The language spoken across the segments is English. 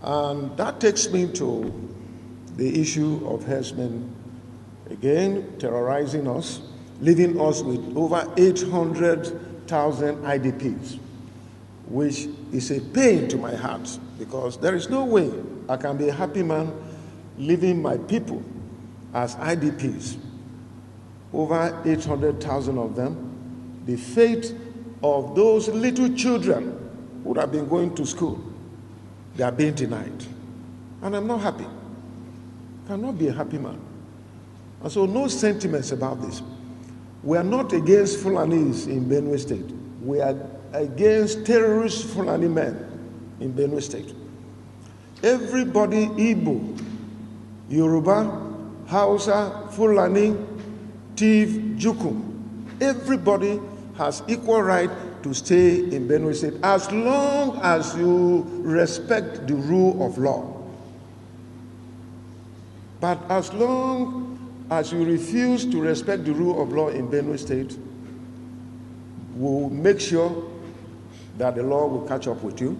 And that takes me to the issue of herdsmen, again, terrorizing us, leaving us with over 800,000 IDPs, which is a pain to my heart, because there is no way I can be a happy man leaving my people as IDPs, over 800,000 of them. The fate of those little children who have been going to school, they are being denied. And I'm not happy. I cannot be a happy man. And so no sentiments about this. We are not against Fulanis in Benue State. We are against terrorist Fulani men in Benue State. Everybody, Igbo, Yoruba, Hausa, Fulani, Tiv, Jukum, everybody has equal right to stay in Benue State as long as you respect the rule of law. But as long as you refuse to respect the rule of law in Benue State, we'll make sure that the law will catch up with you.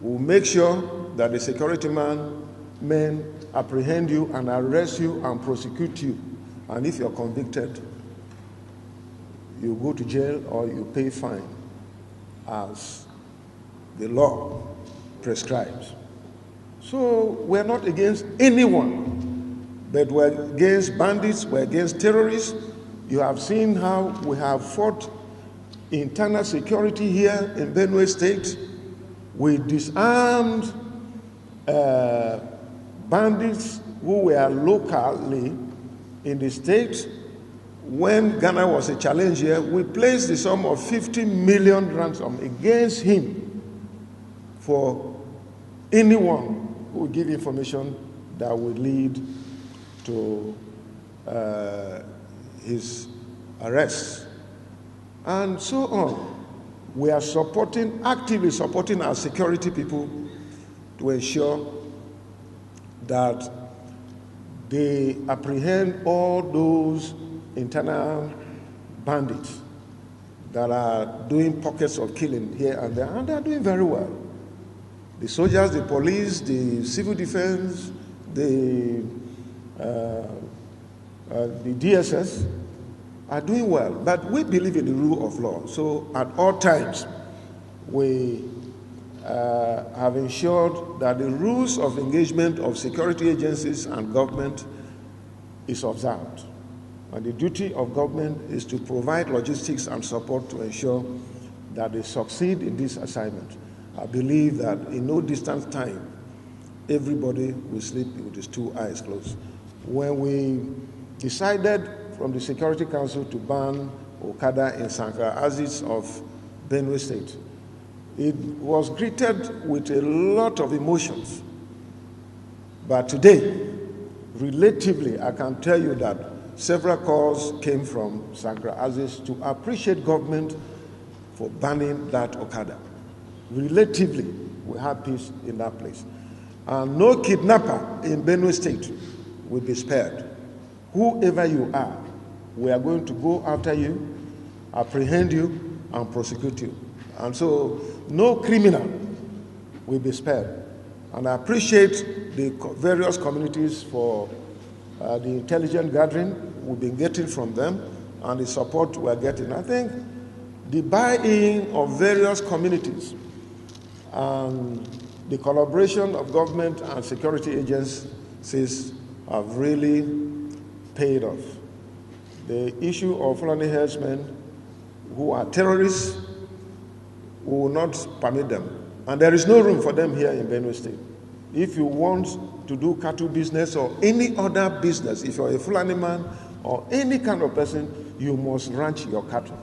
We'll make sure that the security men apprehend you and arrest you and prosecute you. And if you're convicted, you go to jail or you pay fine as the law prescribes. So we're not against anyone, but we're against bandits, we're against terrorists. You have seen how we have fought internal security here in Benue State. We disarmed bandits who were locally in the state. When Ghana was a challenge here, we placed the sum of 50 million ransom against him for anyone who would give information that would lead to his arrest, and so on. We are actively supporting our security people to ensure that they apprehend all those internal bandits that are doing pockets of killing here and there, and they are doing very well. The soldiers, the police, the civil defense, the DSS are doing well. But we believe in the rule of law. So at all times, we have ensured that the rules of engagement of security agencies and government is observed. And the duty of government is to provide logistics and support to ensure that they succeed in this assignment. I believe that in no distant time, everybody will sleep with his two eyes closed. When we decided from the Security Council to ban Okada in Sankara Aziz of Benue State, it was greeted with a lot of emotions. But today, relatively, I can tell you that several calls came from Sankara Aziz to appreciate government for banning that Okada. Relatively, we have peace in that place. And no kidnapper in Benue State will be spared. Whoever you are, we are going to go after you, apprehend you, and prosecute you. And so no criminal will be spared. And I appreciate the various communities for the intelligence gathering we've been getting from them and the support we're getting. I think the buy-in of various communities and the collaboration of government and security agencies have really paid off. The issue of Fulani herdsmen who are terrorists, we will not permit them. And there is no room for them here in Benue State. If you want to do cattle business or any other business, if you're a Fulani man or any kind of person, you must ranch your cattle.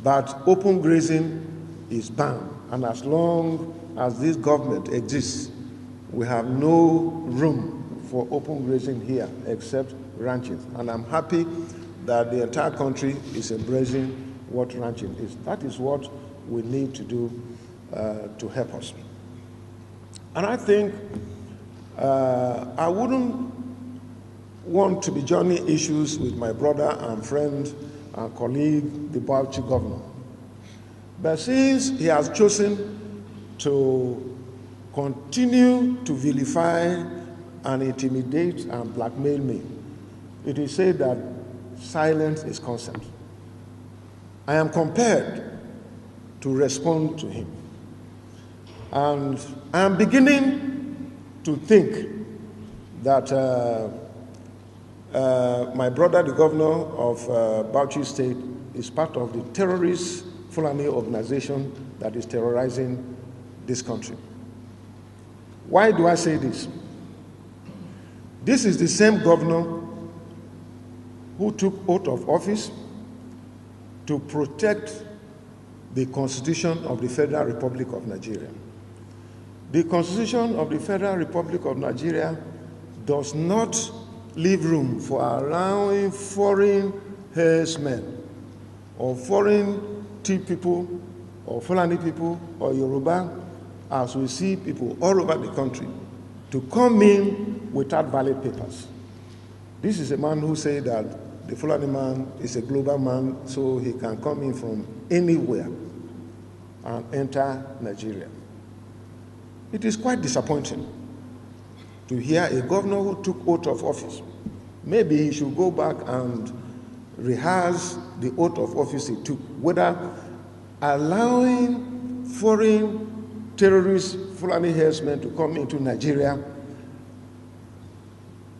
But open grazing is banned. And as long as this government exists, we have no room for open grazing here except ranching. And I'm happy that the entire country is embracing what ranching is. That is what we need to do to help us. And I think I wouldn't want to be joining issues with my brother and friend colleague, the Bauchi governor. But since he has chosen to continue to vilify and intimidate and blackmail me. It is said that silence is consent. I am compelled to respond to him. And I am beginning to think that my brother, the governor of Bauchi State, is part of the terrorist Fulani organization that is terrorizing this country. Why do I say this? This is the same governor who took oath of office to protect the Constitution of the Federal Republic of Nigeria. The Constitution of the Federal Republic of Nigeria does not leave room for allowing foreign herdsmen or foreign tea people or Fulani people or Yoruba, as we see people all over the country, to come in without valid papers. This is a man who said that the Fulani man is a global man, so he can come in from anywhere and enter Nigeria. It is quite disappointing to hear a governor who took oath of office. Maybe he should go back and rehearse the oath of office he took, whether allowing foreign terrorist Fulani herdsmen to come into Nigeria,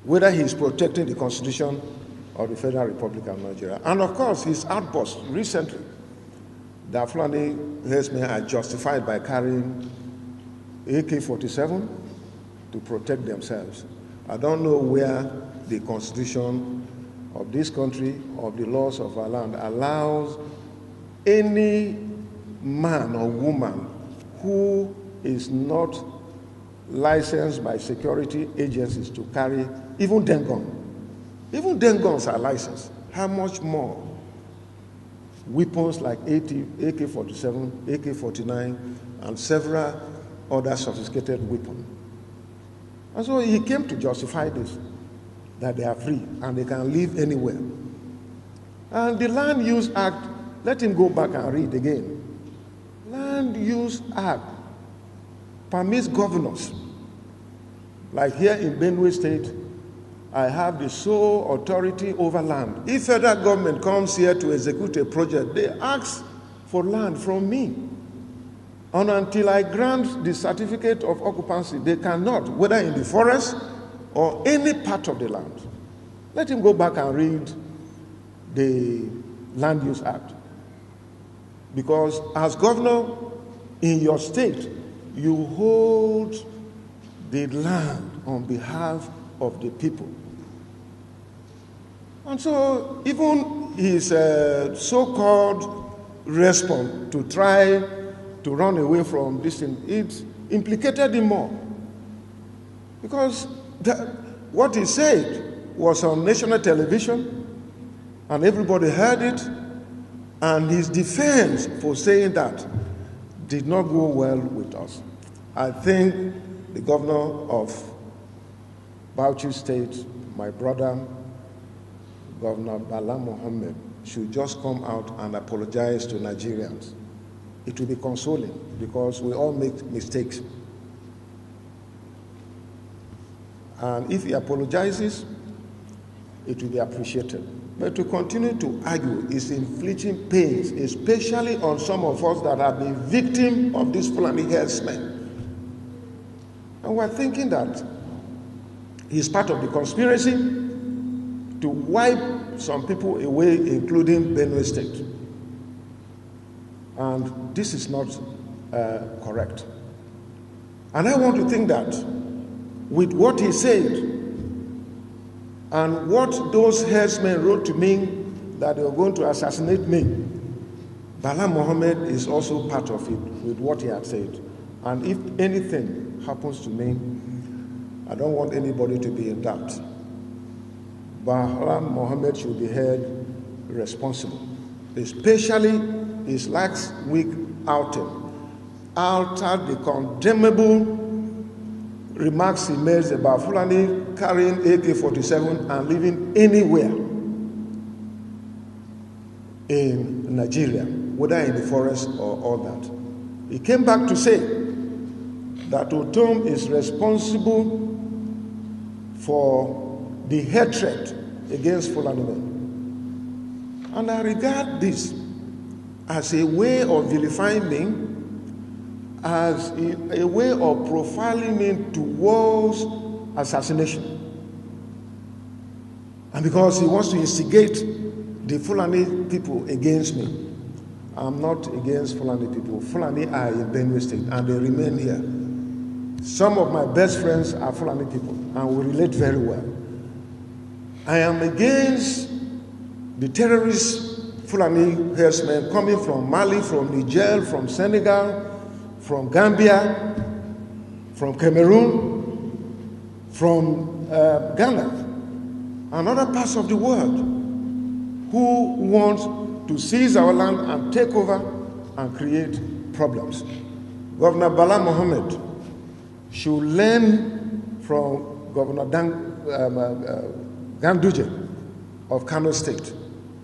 whether he is protecting the Constitution of the Federal Republic of Nigeria. And of course, his outburst recently that Fulani herdsmen are justified by carrying AK-47 to protect themselves. I don't know where the Constitution of this country, of the laws of our land, allows any man or woman who is not licensed by security agencies to carry even den gun. Even den guns are licensed. How much more weapons like AK-47, AK-49, and several other sophisticated weapons? And so he came to justify this, that they are free and they can live anywhere. And the Land Use Act, let him go back and read again. Land Use Act permits governors, like here in Benue State, I have the sole authority over land. If federal government comes here to execute a project, they ask for land from me. And until I grant the certificate of occupancy, they cannot, whether in the forest or any part of the land. Let him go back and read the Land Use Act. Because as governor in your state, you hold the land on behalf of the people. And so even his so-called response to try to run away from this thing, it implicated him more. Because what he said was on national television, and everybody heard it, and his defense for saying that did not go well with us. I think the governor of Bauchi State, my brother, Governor Bala Mohammed, should just come out and apologize to Nigerians. It will be consoling because we all make mistakes. And if he apologizes, it will be appreciated. But to continue to argue is inflicting pains, especially on some of us that have been victims of these Fulani herdsmen. And we're thinking that he's part of the conspiracy to wipe some people away, including Benue State. And this is not correct. And I want to think that with what he said and what those herdsmen wrote to me that they were going to assassinate me, Bala Mohammed is also part of it with what he had said. And if anything happens to me, I don't want anybody to be in doubt. Bala Mohammed should be held responsible, especially his last week outing altered the condemnable remarks he made about Fulani carrying AK-47 and living anywhere in Nigeria, whether in the forest or all that. He came back to say that Ortom is responsible for the hatred against Fulani men. And I regard this as a way of vilifying me, as a way of profiling me towards assassination. And because he wants to instigate the Fulani people against me. I'm not against Fulani people. Fulani are in Benue State and they remain here. Some of my best friends are Fulani people and we relate very well. I am against the terrorist Fulani herdsmen coming from Mali, from Niger, from Senegal, from Gambia, from Cameroon, from Ghana, and other parts of the world who want to seize our land and take over and create problems. Governor Bala Mohammed should learn from Governor Ganduje of Kano State,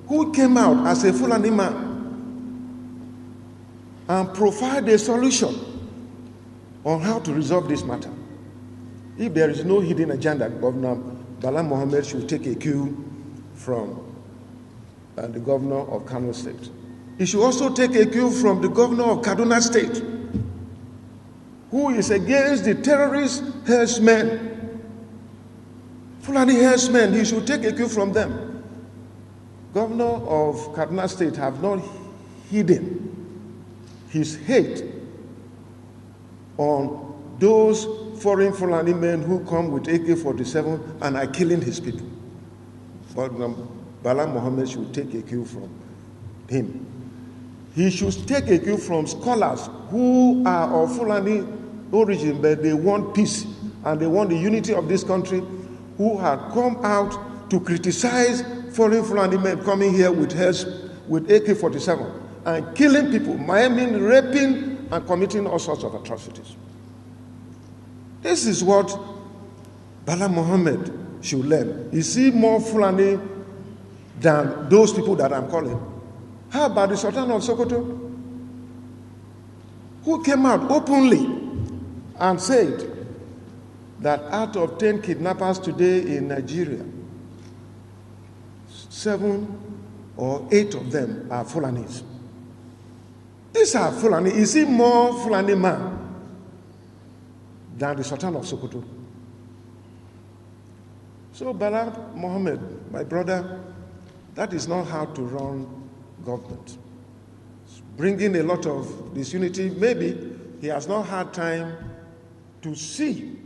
who came out as a Fulani man and provide a solution on how to resolve this matter. If there is no hidden agenda, Governor Bala Mohammed should take a cue from the governor of Kano State. He should also take a cue from the governor of Kaduna State, who is against the terrorist herdsmen, Fulani herdsmen. He should take a cue from them. Governor of Kaduna State have not hidden his hate on those foreign Fulani men who come with AK-47 and are killing his people. But Bala Mohammed should take a cue from him. He should take a cue from scholars who are of Fulani origin, but they want peace and they want the unity of this country, who have come out to criticize foreign Fulani men coming here with AK-47 and killing people, maiming, raping, and committing all sorts of atrocities. This is what Bala Mohammed should learn. Is he more Fulani than those people that I'm calling? How about the Sultan of Sokoto, who came out openly and said that out of 10 kidnappers today in Nigeria, 7 or 8 of them are Fulanis. These are Fulani. Is he more Fulani man than the Sultan of Sokoto? So Bala Mohammed, my brother, that is not how to run government. It's bringing a lot of disunity. Maybe he has not had time to see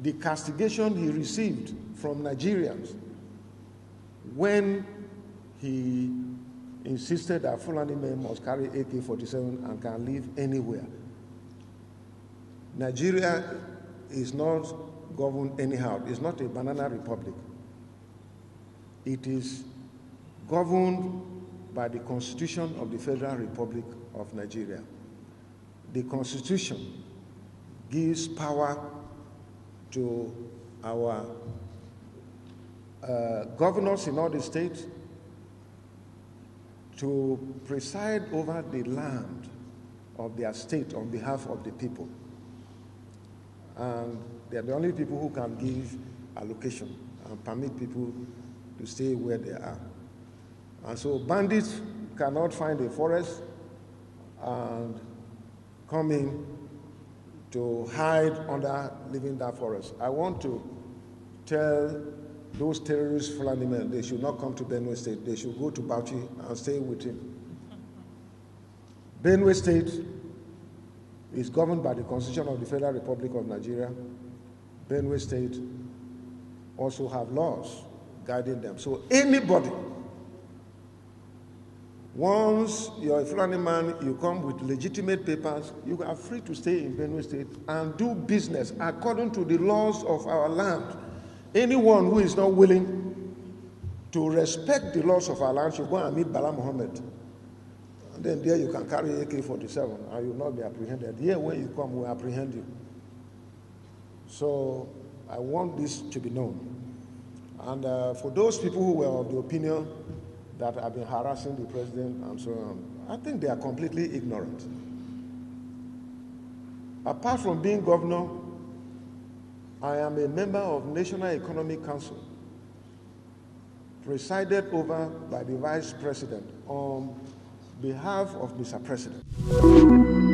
the castigation he received from Nigerians when he insisted that Fulani men must carry AK-47 and can live anywhere. Nigeria is not governed anyhow. It's not a banana republic. It is governed by the Constitution of the Federal Republic of Nigeria. The Constitution gives power to our governors in all the states to preside over the land of their state on behalf of the people. And they're the only people who can give allocation and permit people to stay where they are. And so bandits cannot find a forest and come in to hide under living that forest. I want to tell those terrorist Fulani men, they should not come to Benue State. They should go to Bauchi and stay with him. Benue State is governed by the Constitution of the Federal Republic of Nigeria. Benue State also have laws guiding them. So anybody, once you're a Fulani man, you come with legitimate papers, you are free to stay in Benue State and do business according to the laws of our land. Anyone who is not willing to respect the laws of our land should go and meet Bala Mohammed. And then there you can carry AK-47 and you will not be apprehended. Here when you come, we'll apprehend you. So I want this to be known. And for those people who were of the opinion that I've been harassing the president and so on, I think they are completely ignorant. Apart from being governor, I am a member of National Economic Council, presided over by the Vice President on behalf of Mr. President.